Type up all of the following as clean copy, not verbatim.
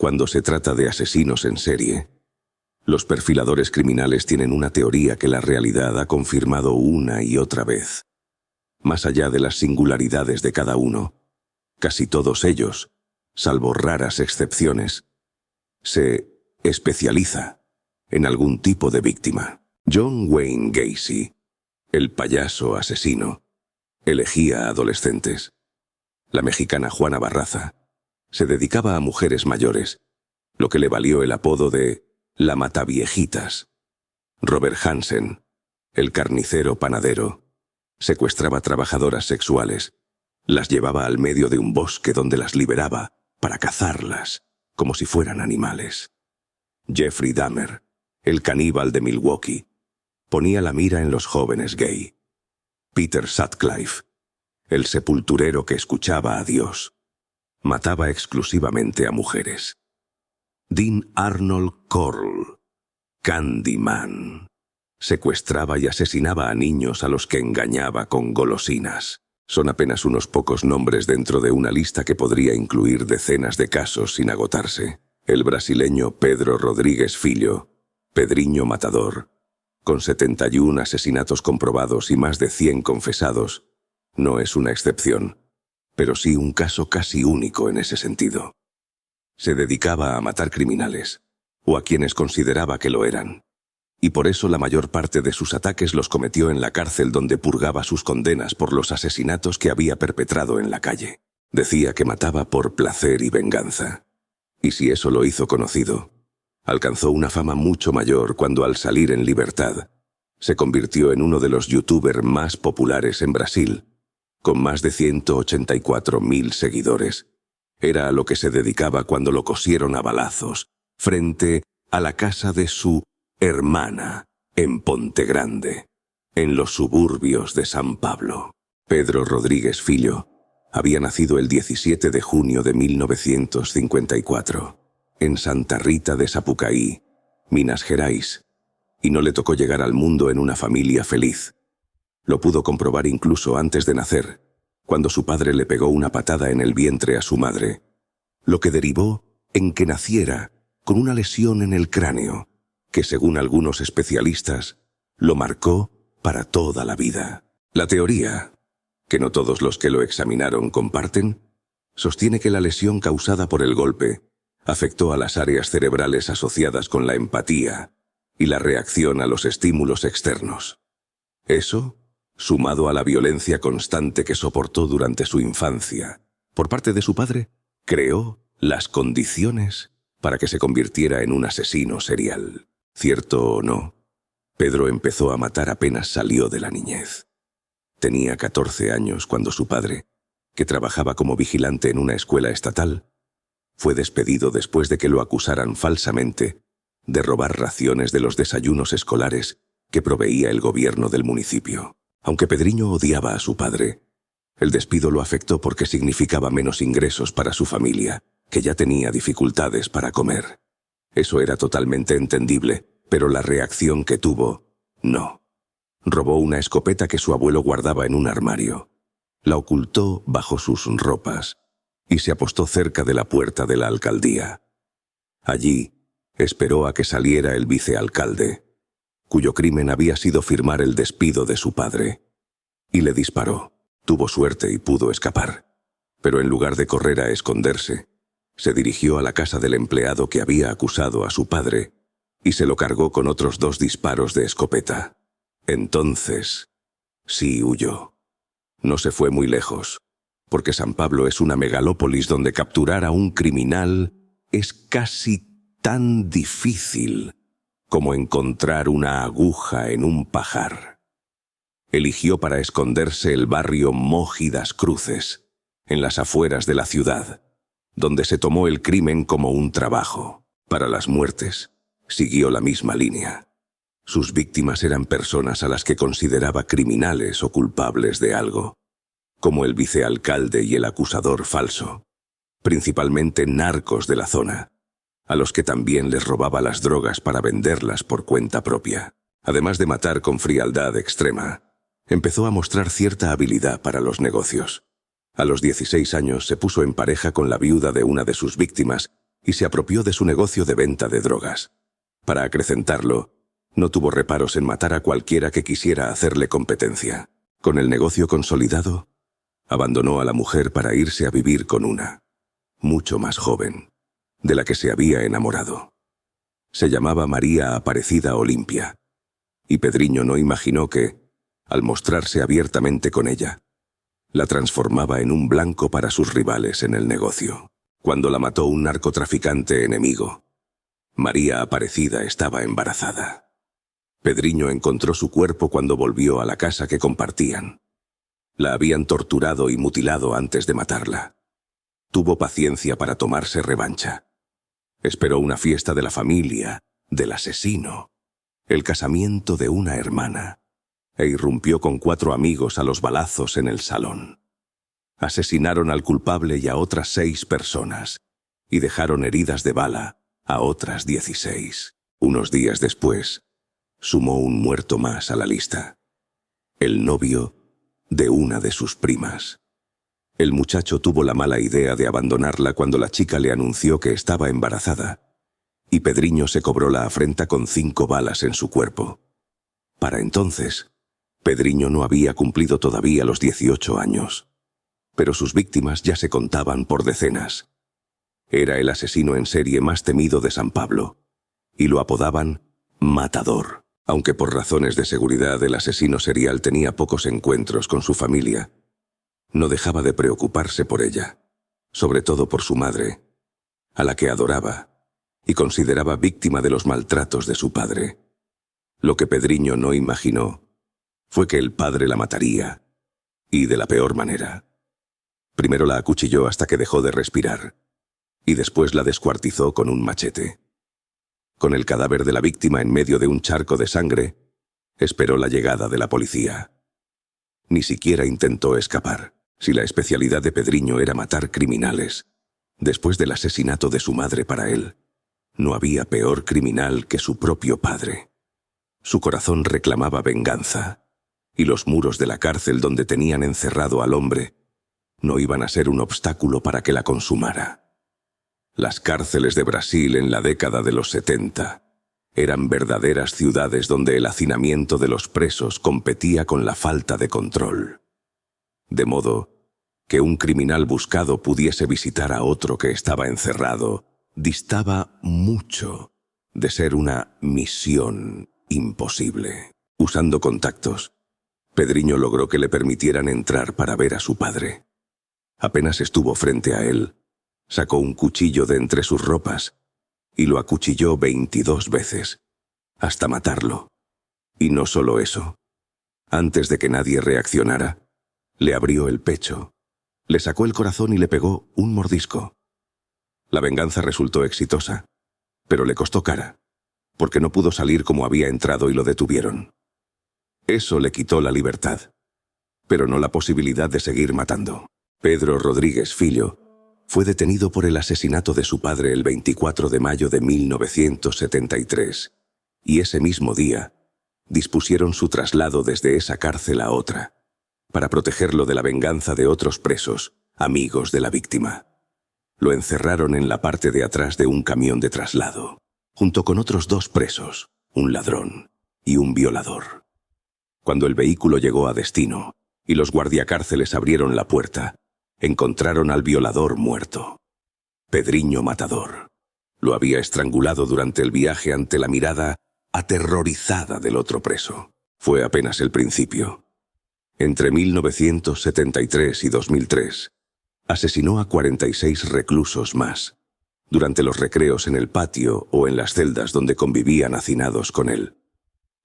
Cuando se trata de asesinos en serie, los perfiladores criminales tienen una teoría que la realidad ha confirmado una y otra vez. Más allá de las singularidades de cada uno, casi todos ellos, salvo raras excepciones, se especializa en algún tipo de víctima. John Wayne Gacy, el payaso asesino, elegía a adolescentes. La mexicana Juana Barraza se dedicaba a mujeres mayores, lo que le valió el apodo de la Mataviejitas. Robert Hansen, el carnicero panadero, secuestraba trabajadoras sexuales, las llevaba al medio de un bosque donde las liberaba para cazarlas, como si fueran animales. Jeffrey Dahmer, el caníbal de Milwaukee, ponía la mira en los jóvenes gay. Peter Sutcliffe, el sepulturero que escuchaba a Dios, mataba exclusivamente a mujeres. Dean Arnold Corll, Candyman, secuestraba y asesinaba a niños a los que engañaba con golosinas. Son apenas unos pocos nombres dentro de una lista que podría incluir decenas de casos sin agotarse. El brasileño Pedro Rodríguez Filho, Pedriño Matador, con 71 asesinatos comprobados y más de 100 confesados, no es una excepción, pero sí un caso casi único en ese sentido. Se dedicaba a matar criminales, o a quienes consideraba que lo eran, y por eso la mayor parte de sus ataques los cometió en la cárcel donde purgaba sus condenas por los asesinatos que había perpetrado en la calle. Decía que mataba por placer y venganza. Y si eso lo hizo conocido, alcanzó una fama mucho mayor cuando al salir en libertad, se convirtió en uno de los youtubers más populares en Brasil, con más de 184.000 seguidores. Era a lo que se dedicaba cuando lo cosieron a balazos, frente a la casa de su hermana, en Ponte Grande, en los suburbios de San Pablo. Pedro Rodríguez Filho había nacido el 17 de junio de 1954, en Santa Rita de Sapucaí, Minas Gerais, y no le tocó llegar al mundo en una familia feliz. Lo pudo comprobar incluso antes de nacer, cuando su padre le pegó una patada en el vientre a su madre, lo que derivó en que naciera con una lesión en el cráneo, que según algunos especialistas, lo marcó para toda la vida. La teoría, que no todos los que lo examinaron comparten, sostiene que la lesión causada por el golpe afectó a las áreas cerebrales asociadas con la empatía y la reacción a los estímulos externos. Eso, sumado a la violencia constante que soportó durante su infancia por parte de su padre, creó las condiciones para que se convirtiera en un asesino serial. Cierto o no, Pedro empezó a matar apenas salió de la niñez. Tenía 14 años cuando su padre, que trabajaba como vigilante en una escuela estatal, fue despedido después de que lo acusaran falsamente de robar raciones de los desayunos escolares que proveía el gobierno del municipio. Aunque Pedriño odiaba a su padre, el despido lo afectó porque significaba menos ingresos para su familia, que ya tenía dificultades para comer. Eso era totalmente entendible, pero la reacción que tuvo, no. Robó una escopeta que su abuelo guardaba en un armario. La ocultó bajo sus ropas y se apostó cerca de la puerta de la alcaldía. Allí esperó a que saliera el vicealcalde, cuyo crimen había sido firmar el despido de su padre, y le disparó. Tuvo suerte y pudo escapar, pero en lugar de correr a esconderse, se dirigió a la casa del empleado que había acusado a su padre y se lo cargó con otros 2 disparos de escopeta. Entonces, sí huyó. No se fue muy lejos, porque San Pablo es una megalópolis donde capturar a un criminal es casi tan difícil como encontrar una aguja en un pajar. Eligió para esconderse el barrio Mogi das Cruces, en las afueras de la ciudad, donde se tomó el crimen como un trabajo. Para las muertes, siguió la misma línea. Sus víctimas eran personas a las que consideraba criminales o culpables de algo, como el vicealcalde y el acusador falso, principalmente narcos de la zona, a los que también les robaba las drogas para venderlas por cuenta propia. Además de matar con frialdad extrema, empezó a mostrar cierta habilidad para los negocios. A los 16 años se puso en pareja con la viuda de una de sus víctimas y se apropió de su negocio de venta de drogas. Para acrecentarlo, no tuvo reparos en matar a cualquiera que quisiera hacerle competencia. Con el negocio consolidado, abandonó a la mujer para irse a vivir con una, mucho más joven, de la que se había enamorado. Se llamaba María Aparecida Olimpia, y Pedriño no imaginó que, al mostrarse abiertamente con ella, la transformaba en un blanco para sus rivales en el negocio. Cuando la mató un narcotraficante enemigo, María Aparecida estaba embarazada. Pedriño encontró su cuerpo cuando volvió a la casa que compartían. La habían torturado y mutilado antes de matarla. Tuvo paciencia para tomarse revancha. Esperó una fiesta de la familia, del asesino, el casamiento de una hermana, e irrumpió con 4 amigos a los balazos en el salón. Asesinaron al culpable y a otras 6 personas, y dejaron heridas de bala a otras 16. Unos días después, sumó un muerto más a la lista. El novio de una de sus primas. El muchacho tuvo la mala idea de abandonarla cuando la chica le anunció que estaba embarazada, y Pedriño se cobró la afrenta con 5 balas en su cuerpo. Para entonces, Pedriño no había cumplido todavía los 18 años, pero sus víctimas ya se contaban por decenas. Era el asesino en serie más temido de San Pablo, y lo apodaban Matador. Aunque por razones de seguridad el asesino serial tenía pocos encuentros con su familia, no dejaba de preocuparse por ella, sobre todo por su madre, a la que adoraba y consideraba víctima de los maltratos de su padre. Lo que Pedriño no imaginó fue que el padre la mataría, y de la peor manera. Primero la acuchilló hasta que dejó de respirar, y después la descuartizó con un machete. Con el cadáver de la víctima en medio de un charco de sangre, esperó la llegada de la policía. Ni siquiera intentó escapar. Si la especialidad de Pedriño era matar criminales, después del asesinato de su madre para él, no había peor criminal que su propio padre. Su corazón reclamaba venganza, y los muros de la cárcel donde tenían encerrado al hombre no iban a ser un obstáculo para que la consumara. Las cárceles de Brasil en la década de los 70 eran verdaderas ciudades donde el hacinamiento de los presos competía con la falta de control. De modo que un criminal buscado pudiese visitar a otro que estaba encerrado distaba mucho de ser una misión imposible. Usando contactos, Pedriño logró que le permitieran entrar para ver a su padre. Apenas estuvo frente a él, sacó un cuchillo de entre sus ropas y lo acuchilló 22 veces, hasta matarlo. Y no solo eso. Antes de que nadie reaccionara, le abrió el pecho, le sacó el corazón y le pegó un mordisco. La venganza resultó exitosa, pero le costó cara, porque no pudo salir como había entrado y lo detuvieron. Eso le quitó la libertad, pero no la posibilidad de seguir matando. Pedro Rodríguez Filho fue detenido por el asesinato de su padre el 24 de mayo de 1973, y ese mismo día dispusieron su traslado desde esa cárcel a otra, para protegerlo de la venganza de otros presos, amigos de la víctima. Lo encerraron en la parte de atrás de un camión de traslado, junto con otros 2 presos, un ladrón y un violador. Cuando el vehículo llegó a destino y los guardiacárceles abrieron la puerta, encontraron al violador muerto. Pedriño Matador lo había estrangulado durante el viaje ante la mirada aterrorizada del otro preso. Fue apenas el principio. Entre 1973 y 2003, asesinó a 46 reclusos más, durante los recreos en el patio o en las celdas donde convivían hacinados con él.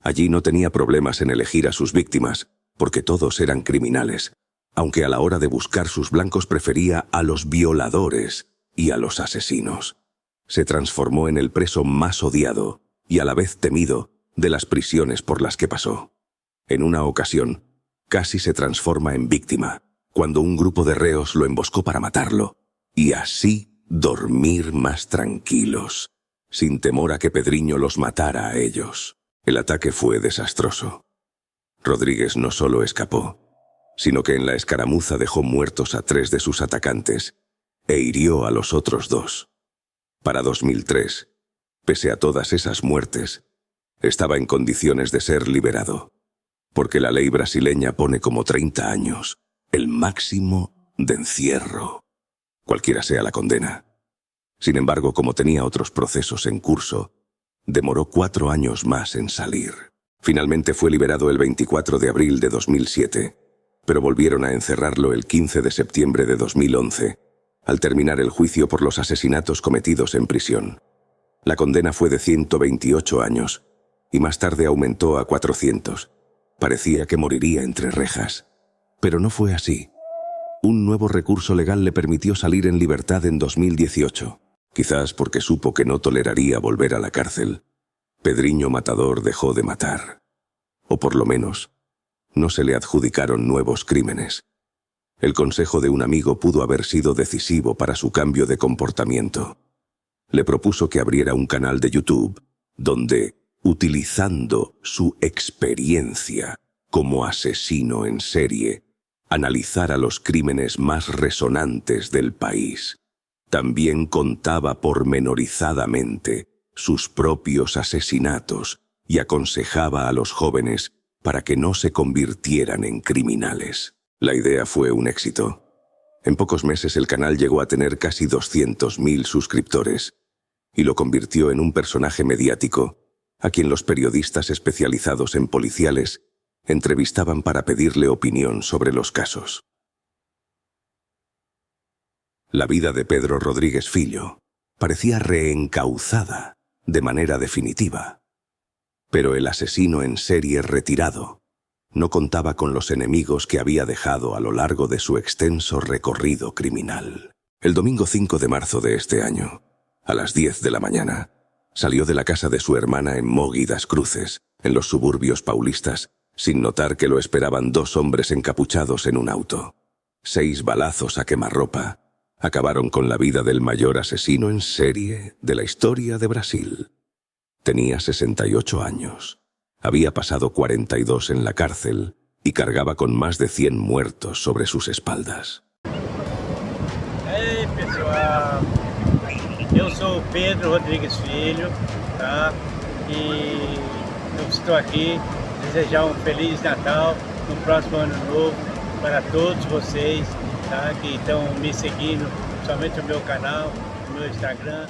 Allí no tenía problemas en elegir a sus víctimas, porque todos eran criminales, aunque a la hora de buscar sus blancos prefería a los violadores y a los asesinos. Se transformó en el preso más odiado y a la vez temido de las prisiones por las que pasó. En una ocasión, casi se transforma en víctima, cuando un grupo de reos lo emboscó para matarlo, y así dormir más tranquilos, sin temor a que Pedriño los matara a ellos. El ataque fue desastroso. Rodríguez no solo escapó, sino que en la escaramuza dejó muertos a 3 de sus atacantes e hirió a los otros 2. Para 2003, pese a todas esas muertes, estaba en condiciones de ser liberado, porque la ley brasileña pone como 30 años, el máximo de encierro, cualquiera sea la condena. Sin embargo, como tenía otros procesos en curso, demoró 4 años más en salir. Finalmente fue liberado el 24 de abril de 2007, pero volvieron a encerrarlo el 15 de septiembre de 2011, al terminar el juicio por los asesinatos cometidos en prisión. La condena fue de 128 años, y más tarde aumentó a 400. Parecía que moriría entre rejas, pero no fue así. Un nuevo recurso legal le permitió salir en libertad en 2018. Quizás porque supo que no toleraría volver a la cárcel, Pedriño Matador dejó de matar. O por lo menos, no se le adjudicaron nuevos crímenes. El consejo de un amigo pudo haber sido decisivo para su cambio de comportamiento. Le propuso que abriera un canal de YouTube donde, utilizando su experiencia como asesino en serie, analizara los crímenes más resonantes del país. También contaba pormenorizadamente sus propios asesinatos y aconsejaba a los jóvenes para que no se convirtieran en criminales. La idea fue un éxito. En pocos meses el canal llegó a tener casi 200.000 suscriptores y lo convirtió en un personaje mediático a quien los periodistas especializados en policiales entrevistaban para pedirle opinión sobre los casos. La vida de Pedro Rodríguez Filho parecía reencauzada de manera definitiva. Pero el asesino en serie retirado no contaba con los enemigos que había dejado a lo largo de su extenso recorrido criminal. El domingo 5 de marzo de este año, a las 10 de la mañana, salió de la casa de su hermana en Mogi das Cruzes, en los suburbios paulistas, sin notar que lo esperaban 2 hombres encapuchados en un auto. 6 balazos a quemarropa acabaron con la vida del mayor asesino en serie de la historia de Brasil. Tenía 68 años, había pasado 42 en la cárcel y cargaba con más de 100 muertos sobre sus espaldas. Ei, pessoal, eu sou Pedro Rodrigues Filho, tá? E eu estou aqui desejar um Feliz Natal, um próximo Ano Novo para todos vocês, tá? Que estão me seguindo, somente no meu canal, no meu Instagram.